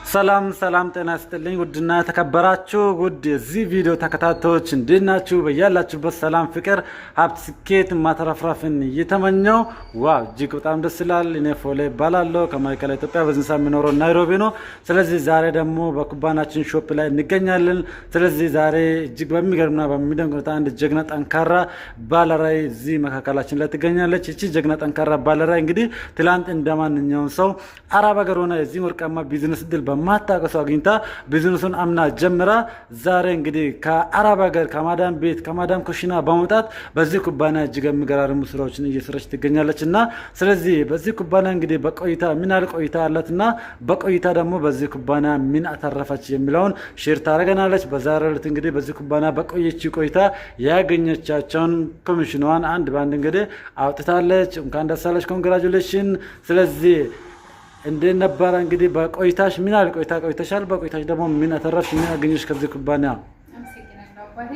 ሰላም ሰላም ጤና ይስጥልኝ ውድና ተከበራችሁ ውድ የዚህ ቪዲዮ ተከታታዮች እንዴናችሁ በያላችሁበት ሰላም ፍቅር ሀብት ስኬት ማተረፍረፍን እየተመኘው ዋው እጅግ በጣም ደስ ይላል። እኔ ፎሌ እባላለሁ ከማዕከላዊ ኢትዮጵያ በዝንሳ የምኖረው ናይሮቢ ነው። ስለዚህ ዛሬ ደግሞ በኩባናችን ሾፕ ላይ እንገኛለን። ስለዚህ ዛሬ እጅግ በሚገርምና በሚደንቅ ሁኔታ አንድ ጀግና ጠንካራ ባለራዕይ እዚህ መካከላችን ላይ ትገኛለች። እቺ ጀግና ጠንካራ ባለራዕይ እንግዲህ ትላንት እንደማንኛውም ሰው አረብ ሀገር ሆና የዚህ ወርቃማ ቢዝነስ ድል በማታቀሱ አግኝታ ቢዝነሱን አምና ጀምራ ዛሬ እንግዲህ ከአረብ ሀገር ከማዳም ቤት ከማዳም ኩሽና በመውጣት በዚህ ኩባንያ እጅግ የሚገራርሙ ስራዎችን እየሰራች ትገኛለች እና ስለዚህ በዚህ ኩባንያ እንግዲህ በቆይታ ምን ያህል ቆይታ አላትና በቆይታ ደግሞ በዚህ ኩባንያ ምን አተረፈች የሚለውን ሼር ታደርገናለች። በዛሬው ዕለት እንግዲህ በዚህ ኩባንያ በቆየች ቆይታ ያገኘቻቸውን ኮሚሽኗን አንድ ባንድ እንግዲህ አውጥታለች። እንኳን ደስ አለሽ፣ ኮንግራቹሌሽን። ስለዚህ እንዴት ነበረ እንግዲህ በቆይታሽ ምን ያህል ቆይታ ቆይተሻል? በቆይታሽ ደግሞ ምን አተረፍሽ? ምን አገኘሽ ከዚህ ኩባንያ? አመሰግናለሁ አባቴ።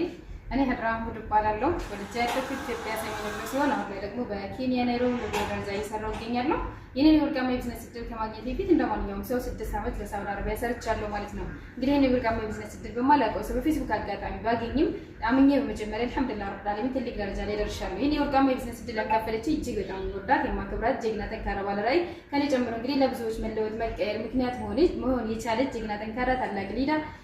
እኔ ሀድራ አህመድ እባላለሁ። ወልጄ ያደግኩት ኢትዮጵያ ሰሜን ሲሆን አሁን ላይ ደግሞ በኬንያ ናይሮቢ ደረጃ እየሰራሁ እገኛለሁ። የኔን ወርቃማ የቢዝነስ እድል ከማግኘት በፊት እንደማንኛውም ሰው 6 ዓመት በሳውዲ አረቢያ ሰርቻለሁ ማለት ነው። እንግዲህ የኔን ወርቃማ የቢዝነስ እድል በማላውቀው ሰው በፌስቡክ አጋጣሚ ባገኝም አምኜ በመጀመሪያ አልሐምዱሊላህ ረብል ዓለሚን ትልቅ ደረጃ ላይ ደርሻለሁ። የኔን ወርቃማ የቢዝነስ እድል ያካፈለች እጅግ በጣም የምወዳት የማከብራት ጀግና ጠንካራ ባለራዕይ ከኔ ጨምሮ እንግዲህ ለብዙዎች መለወጥ መቀየር ምክንያት መሆን የቻለች ጀግና ጠንካራ ታላቅ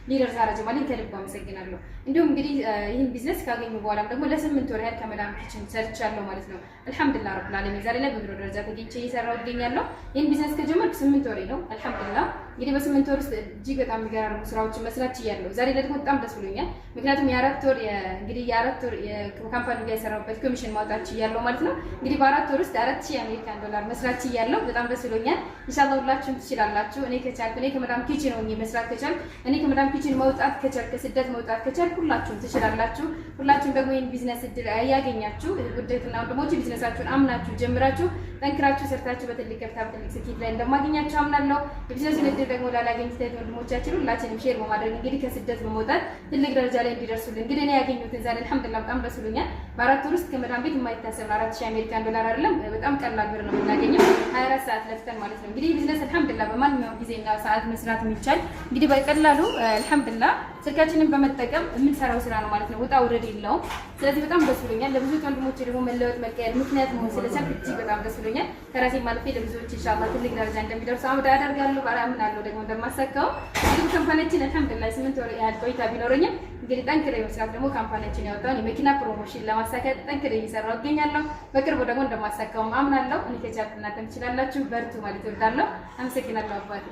ሊደር ሳራ ጀማልን ከልብ አመሰግናለሁ። እንዲሁም እንግዲህ ይህን ቢዝነስ ካገኙ በኋላም ደግሞ ለ8 ወር ያህል ከመዳም ኪችን ሰርቻለሁ ማለት ነው። አልሐምዱሊላህ ረብል ዓለሚን ዛሬ ላይ በቢሮ ደረጃ ተገኝቼ እየሰራሁ እገኛለሁ። ይህን ቢዝነስ ከጀመርኩ 8 ወሬ ነው። አልሐምዱሊላህ እንግዲህ በ8 ወር ውስጥ እጅግ በጣም የሚገራርሙ ስራዎችን መስራት ችያለሁ። ዛሬ ላይ ደግሞ በጣም ደስ ብሎኛል። ምክንያቱም የ4 ወር እንግዲህ የ4 ወር የካምፓኒ ጋር የሰራሁበት ኮሚሽን ማውጣት ችያለሁ ማለት ነው። እንግዲህ በ4 ወር ውስጥ 4000 የአሜሪካን ዶላር መስራት ችያለሁ። በጣም ደስ ብሎኛል። ኢንሻአላህ ሁላችሁም ትችላላችሁ። እኔ ከቻልኩ እኔ ከመዳም ኪችን ሆኜ መስራት ከቻልኩ እኔ ከመዳም ኪችን መውጣት ከቻልኩ ከስደት መውጣት ከቻልኩ ሁላችሁም ትችላላችሁ። ሁላችሁም ደግሞ ይሄን ቢዝነስ እድል ያገኛችሁ ውዴትና ወንድሞች ቢዝነሳችሁን አምናችሁ ጀምራችሁ ጠንክራችሁ ሰርታችሁ በትልቅ ከፍታ በትልቅ ስኬት ላይ እንደማገኛችሁ አምናለሁ። የቢዝነስን እድል ደግሞ ላላገኙት ወንድሞቻችን ሁላችንም ሼር በማድረግ እንግዲህ ከስደት በመውጣት ትልቅ ደረጃ ላይ እንዲደርሱልን እንግዲህ እኔ ያገኘሁትን ዛሬ አልሐምዱሊላህ በጣም ደስ ብሎኛል። በ4 ወር ውስጥ ከመዳም ቤት የማይታሰብ 4000 አሜሪካን ዶላር አይደለም በጣም ቀላል ብር ነው የምናገኘው 24 ሰዓት ለፍተን ማለት ነው። እንግዲህ ቢዝነስ አልሐምዱሊላህ በማንኛውም ጊዜና ሰዓት መስራት የሚቻል እንግዲህ በቀላሉ አልሐምዱሊላህ ስልካችንን በመጠቀም የምንሰራው ስራ ነው ማለት ነው። ውጣ ውረድ የለውም። ስለዚህ በጣም ደስ ብሎኛል። ለብዙ ወንድሞቼ ደግሞ መለወጥ መቀየር ምክንያት መሆን ስለቻልኩ እጅግ በጣም ደስ ብሎኛል። ከራሴ ማለፌ ለብዙዎች ኢንሻአላህ ትልቅ ደረጃ እንደሚደርሱ አደርጋለሁ። አምናለሁ ደግሞ እንደማሳካው። እንግዲህ ካምፓኒያችን አልሐምዱሊላህ 8 ወር ያህል ቆይታ ቢኖረኝም እንግዲህ ጠንክሬ መስራት ደግሞ ካምፓኒያችን ያወጣውን የመኪና ፕሮሞሽን ለማሳካት ጠንክሬ እየሰራሁ እገኛለሁ። በቅርቡ ደግሞ እንደማሳካውም አምናለሁ። እኔ ከቻልኩ እናንተም ትችላላችሁ። በርቱ ማለት እወዳለሁ። አመሰግናለሁ አባቴ።